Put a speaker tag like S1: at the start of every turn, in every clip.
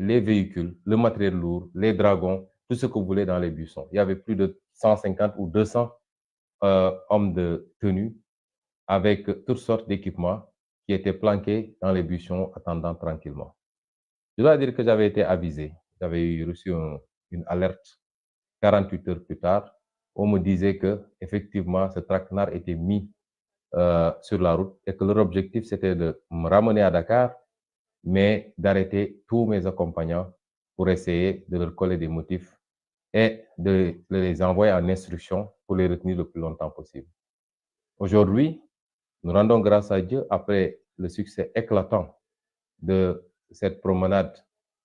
S1: les véhicules, le matériel lourd, les dragons, tout ce que vous voulez dans les buissons. Il y avait plus de 150 ou 200 hommes de tenue avec toutes sortes d'équipements qui étaient planqués dans les buissons attendant tranquillement. Je dois dire que j'avais été avisé. J'avais reçu une alerte 48 heures plus tard. On me disait que effectivement ce traquenard était mis sur la route et que leur objectif c'était de me ramener à Dakar, mais d'arrêter tous mes accompagnants pour essayer de leur coller des motifs et de les envoyer en instruction pour les retenir le plus longtemps possible. Aujourd'hui, nous rendons grâce à Dieu après le succès éclatant de cette promenade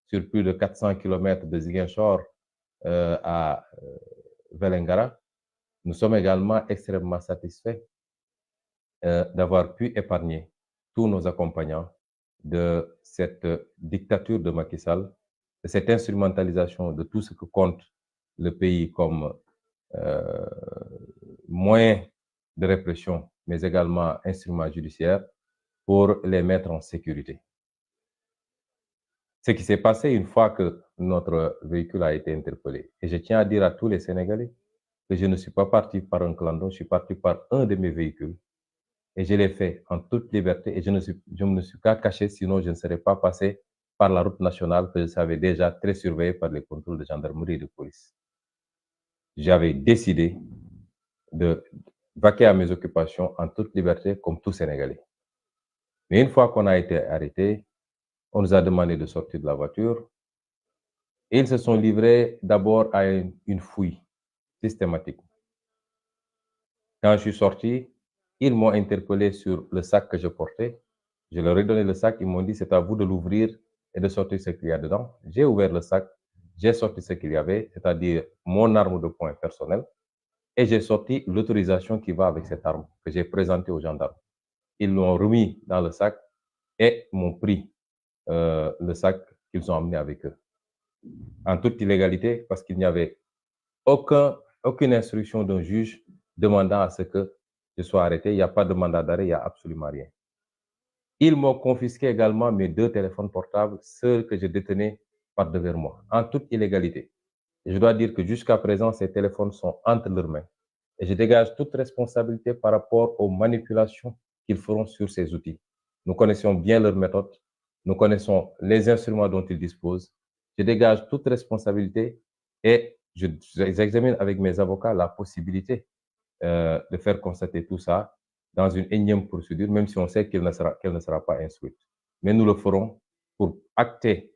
S1: sur plus de 400 kilomètres de Ziguinchor à Vélingara. Nous sommes également extrêmement satisfaits d'avoir pu épargner tous nos accompagnants de cette dictature de Macky Sall, de cette instrumentalisation de tout ce que compte le pays comme moyen de répression, mais également instrument judiciaire pour les mettre en sécurité. Ce qui s'est passé une fois que notre véhicule a été interpellé. Et je tiens à dire à tous les Sénégalais que je ne suis pas parti par un clandon, je suis parti par un de mes véhicules. Et je l'ai fait en toute liberté et je ne me suis qu'à caché, sinon je ne serais pas passé par la route nationale que je savais déjà très surveillée par les contrôles de gendarmerie et de police. J'avais décidé de vaquer à mes occupations en toute liberté comme tout Sénégalais. Mais une fois qu'on a été arrêté, on nous a demandé de sortir de la voiture. Et ils se sont livrés d'abord à une fouille systématique. Quand je suis sorti, ils m'ont interpellé sur le sac que je portais. Je leur ai donné le sac, ils m'ont dit c'est à vous de l'ouvrir et de sortir ce qu'il y a dedans. J'ai ouvert le sac, j'ai sorti ce qu'il y avait, c'est-à-dire mon arme de poing personnelle, et j'ai sorti l'autorisation qui va avec cette arme que j'ai présentée aux gendarmes. Ils l'ont remis dans le sac et m'ont pris le sac qu'ils ont amené avec eux. En toute illégalité, parce qu'il n'y avait aucune instruction d'un juge demandant à ce que je sois arrêté. Il n'y a pas de mandat d'arrêt, il n'y a absolument rien. Ils m'ont confisqué également mes 2 téléphones portables, ceux que je détenais par devers moi, en toute illégalité. Et je dois dire que jusqu'à présent, ces téléphones sont entre leurs mains. Et je dégage toute responsabilité par rapport aux manipulations qu'ils feront sur ces outils. Nous connaissons bien leurs méthodes, nous connaissons les instruments dont ils disposent. Je dégage toute responsabilité et j'examine avec mes avocats la possibilité de faire constater tout ça dans une énième procédure, même si on sait qu'elle ne sera pas instruite. Mais nous le ferons pour acter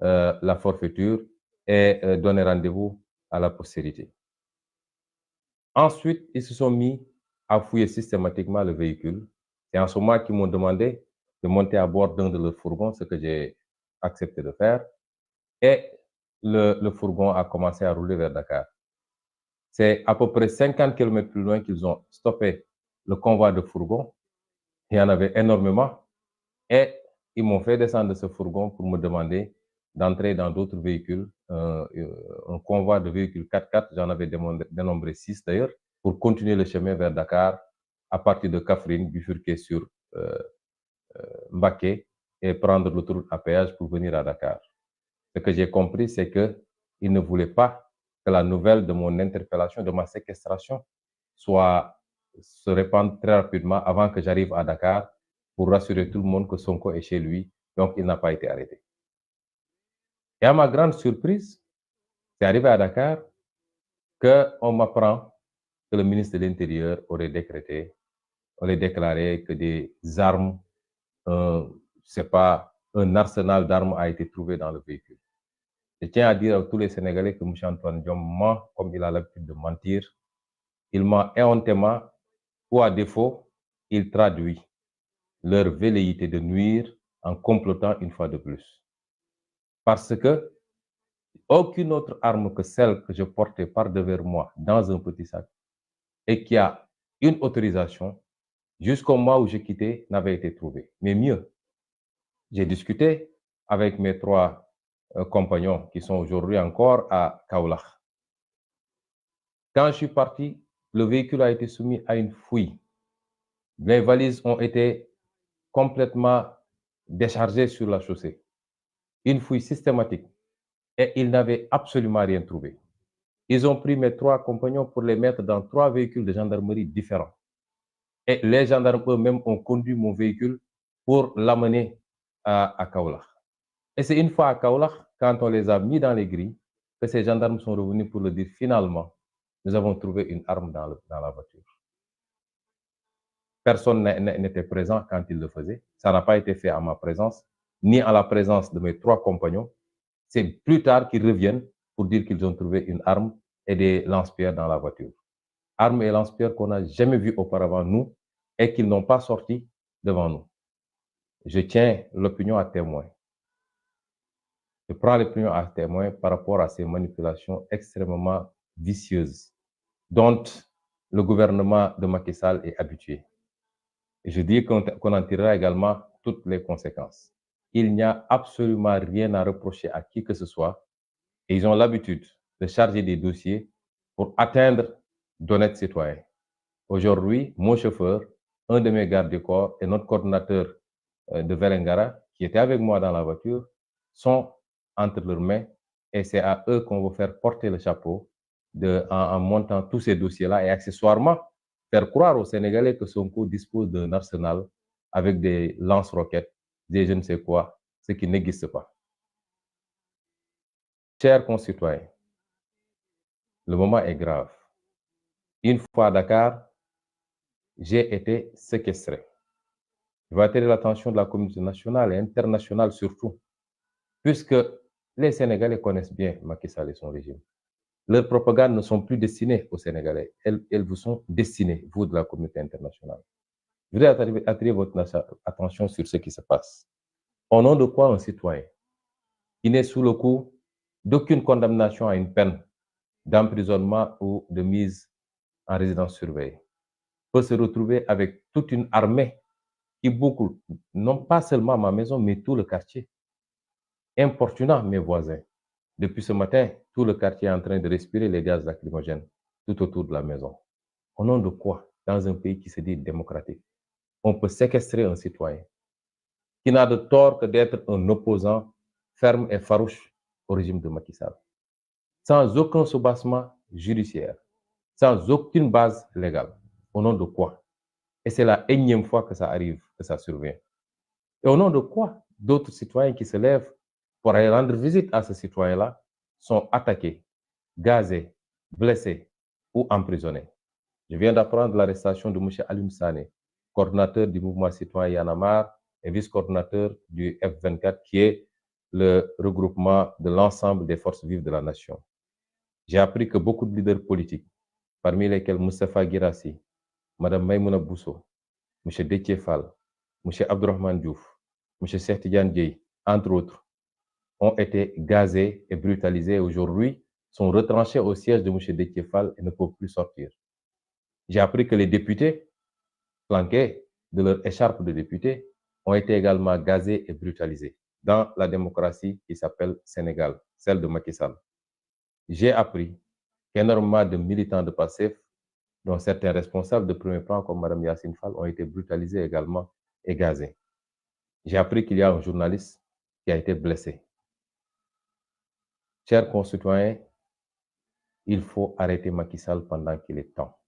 S1: la forfaiture et donner rendez-vous à la postérité. Ensuite, ils se sont mis à fouiller systématiquement le véhicule. C'est en ce moment qu'ils m'ont demandé de monter à bord d'un de leurs fourgons, ce que j'ai accepté de faire. Et le fourgon a commencé à rouler vers Dakar. C'est à peu près 50 km plus loin qu'ils ont stoppé le convoi de fourgons. Il y en avait énormément. Et ils m'ont fait descendre de ce fourgon pour me demander d'entrer dans d'autres véhicules, un convoi de véhicules 4x4, j'en avais dénombré 6 d'ailleurs, pour continuer le chemin vers Dakar, à partir de Kaffrine, bifurquer sur Mbacké et prendre l'autoroute à péage pour venir à Dakar. Ce que j'ai compris, c'est qu'ils ne voulaient pas que la nouvelle de mon interpellation, de ma séquestration, se répande très rapidement avant que j'arrive à Dakar pour rassurer tout le monde que Sonko est chez lui, donc il n'a pas été arrêté. Et à ma grande surprise, c'est arrivé à Dakar qu'on m'apprend que le ministre de l'Intérieur aurait déclaré que des armes, c'est pas un arsenal d'armes a été trouvé dans le véhicule. Je tiens à dire à tous les Sénégalais que M. Antoine Diome ment comme il a l'habitude de mentir. Il ment éhontément ou à défaut, il traduit leur velléité de nuire en complotant une fois de plus. Parce que aucune autre arme que celle que je portais par devers moi dans un petit sac et qui a une autorisation, jusqu'au mois où j'ai quitté, n'avait été trouvée. Mais mieux, j'ai discuté avec mes 3 compagnons qui sont aujourd'hui encore à Kaolack. Quand je suis parti, le véhicule a été soumis à une fouille. Les valises ont été complètement déchargées sur la chaussée. une fouille systématique, et ils n'avaient absolument rien trouvé. Ils ont pris mes 3 compagnons pour les mettre dans 3 véhicules de gendarmerie différents. Et les gendarmes eux-mêmes ont conduit mon véhicule pour l'amener à Kaolack. Et c'est une fois à Kaolack, quand on les a mis dans les grilles, que ces gendarmes sont revenus pour le dire finalement, nous avons trouvé une arme dans la voiture. Personne n'était présent quand ils le faisaient. Ça n'a pas été fait à ma présence, ni à la présence de mes 3 compagnons. C'est plus tard qu'ils reviennent pour dire qu'ils ont trouvé une arme et des lance-pierres dans la voiture. Armes et lance-pierres qu'on n'a jamais vues auparavant, nous, et qu'ils n'ont pas sorti devant nous. Je tiens l'opinion à témoin. Je prends l'opinion à témoin par rapport à ces manipulations extrêmement vicieuses dont le gouvernement de Macky Sall est habitué. Et je dis qu'on en tirera également toutes les conséquences. Il n'y a absolument rien à reprocher à qui que ce soit et ils ont l'habitude de charger des dossiers pour atteindre d'honnêtes citoyens. Aujourd'hui, mon chauffeur, un de mes gardes du corps et notre coordonnateur de Vélingara, qui était avec moi dans la voiture, sont entre leurs mains et c'est à eux qu'on veut faire porter le chapeau en montant tous ces dossiers-là et accessoirement faire croire aux Sénégalais que Sonko dispose d'un arsenal avec des lance-roquettes, des je ne sais quoi, ce qui n'existe pas. Chers concitoyens, le moment est grave. Une fois à Dakar, j'ai été séquestré. Je vais attirer l'attention de la communauté nationale et internationale surtout, puisque les Sénégalais connaissent bien Macky Sall et son régime. Leurs propagandes ne sont plus destinées aux Sénégalais, elles vous sont destinées, vous de la communauté internationale. Je voudrais attirer votre attention sur ce qui se passe. Au nom de quoi un citoyen qui n'est sous le coup d'aucune condamnation à une peine d'emprisonnement ou de mise en résidence surveillée peut se retrouver avec toute une armée qui boucle non pas seulement ma maison, mais tout le quartier, importunant mes voisins. Depuis ce matin, tout le quartier est en train de respirer les gaz lacrymogènes tout autour de la maison. Au nom de quoi, dans un pays qui se dit démocratique, on peut séquestrer un citoyen qui n'a de tort que d'être un opposant ferme et farouche au régime de Macky Sall, sans aucun soubassement judiciaire, sans aucune base légale. Au nom de quoi? Et c'est la énième fois que ça arrive, que ça survient. Et au nom de quoi d'autres citoyens qui se lèvent pour aller rendre visite à ce citoyen-là sont attaqués, gazés, blessés ou emprisonnés? Je viens d'apprendre l'arrestation de M. Alioune Sané, coordonnateur du mouvement citoyen Y en a marre et vice-coordonnateur du F24, qui est le regroupement de l'ensemble des forces vives de la nation. J'ai appris que beaucoup de leaders politiques, parmi lesquels Moustapha Guirassy, Mme Maïmouna Bousso, M. Déthié Fall, M. Abdourahmane Diouf, M. Cheikh Tidiane Dièye, entre autres, ont été gazés et brutalisés et aujourd'hui sont retranchés au siège de M. Déthié Fall et ne peuvent plus sortir. J'ai appris que les députés, flanqués de leur écharpe de députés, ont été également gazés et brutalisés dans la démocratie qui s'appelle Sénégal, celle de Macky Sall. J'ai appris qu'énormément de militants de PASTEF, dont certains responsables de premier plan comme Mme Yacine Fall, ont été brutalisés également et gazés. J'ai appris qu'il y a un journaliste qui a été blessé. Chers concitoyens, il faut arrêter Macky Sall pendant qu'il est temps.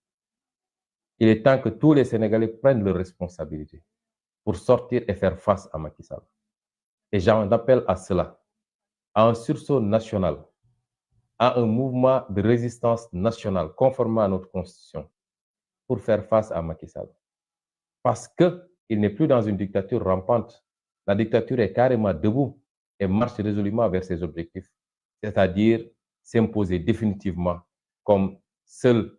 S1: Il est temps que tous les Sénégalais prennent leurs responsabilités pour sortir et faire face à Macky Sall. Et j'en appelle à cela, à un sursaut national, à un mouvement de résistance nationale conformément à notre constitution pour faire face à Macky Sall. Parce qu'il n'est plus dans une dictature rampante. La dictature est carrément debout et marche résolument vers ses objectifs, c'est-à-dire s'imposer définitivement comme seul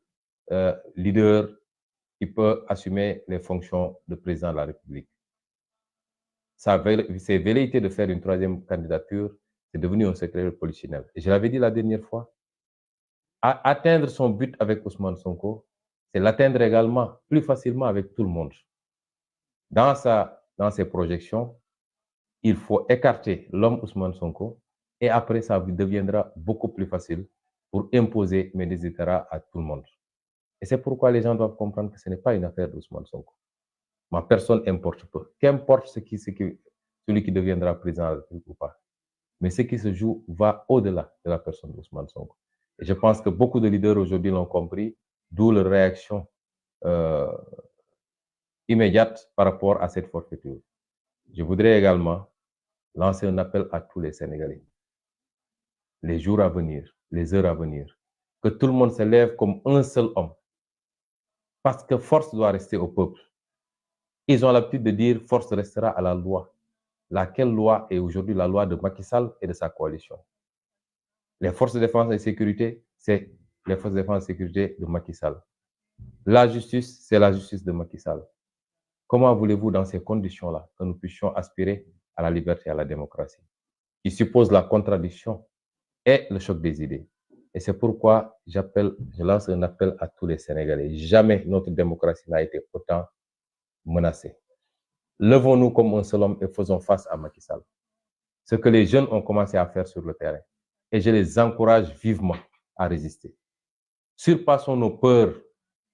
S1: leader qui peut assumer les fonctions de président de la République. Ses velléités de faire une troisième candidature, c'est devenu un secret polichinelle. Et je l'avais dit la dernière fois, atteindre son but avec Ousmane Sonko, c'est l'atteindre également plus facilement avec tout le monde. Dans ses projections, il faut écarter l'homme Ousmane Sonko et après, ça deviendra beaucoup plus facile pour imposer mes desiderata à tout le monde. Et c'est pourquoi les gens doivent comprendre que ce n'est pas une affaire d'Ousmane Sonko. Ma personne importe peu. Qu'importe celui qui deviendra président ou pas. Mais ce qui se joue va au-delà de la personne d'Ousmane Sonko. Et je pense que beaucoup de leaders aujourd'hui l'ont compris, d'où leur réaction immédiate par rapport à cette forfaiture. Je voudrais également lancer un appel à tous les Sénégalais. Les jours à venir, les heures à venir, que tout le monde se lève comme un seul homme. Parce que force doit rester au peuple. Ils ont l'habitude de dire force restera à la loi. Laquelle loi est aujourd'hui la loi de Macky Sall et de sa coalition? Les forces de défense et de sécurité, c'est les forces de défense et de sécurité de Macky Sall. La justice, c'est la justice de Macky Sall. Comment voulez-vous, dans ces conditions-là, que nous puissions aspirer à la liberté et à la démocratie, qui suppose la contradiction et le choc des idées? Et c'est pourquoi je lance un appel à tous les Sénégalais. Jamais notre démocratie n'a été autant menacée. Levons-nous comme un seul homme et faisons face à Macky Sall. Ce que les jeunes ont commencé à faire sur le terrain. Et je les encourage vivement à résister. Surpassons nos peurs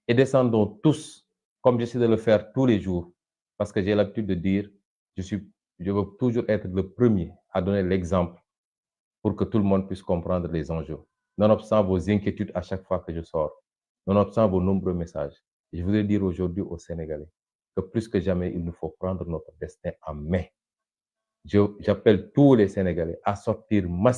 S1: et descendons tous, comme j'essaie de le faire tous les jours, parce que j'ai l'habitude de dire, je veux toujours être le premier à donner l'exemple pour que tout le monde puisse comprendre les enjeux. Nonobstant vos inquiétudes à chaque fois que je sors, nonobstant vos nombreux messages, je voudrais dire aujourd'hui aux Sénégalais que plus que jamais, il nous faut prendre notre destin en main. J'appelle tous les Sénégalais à sortir massivement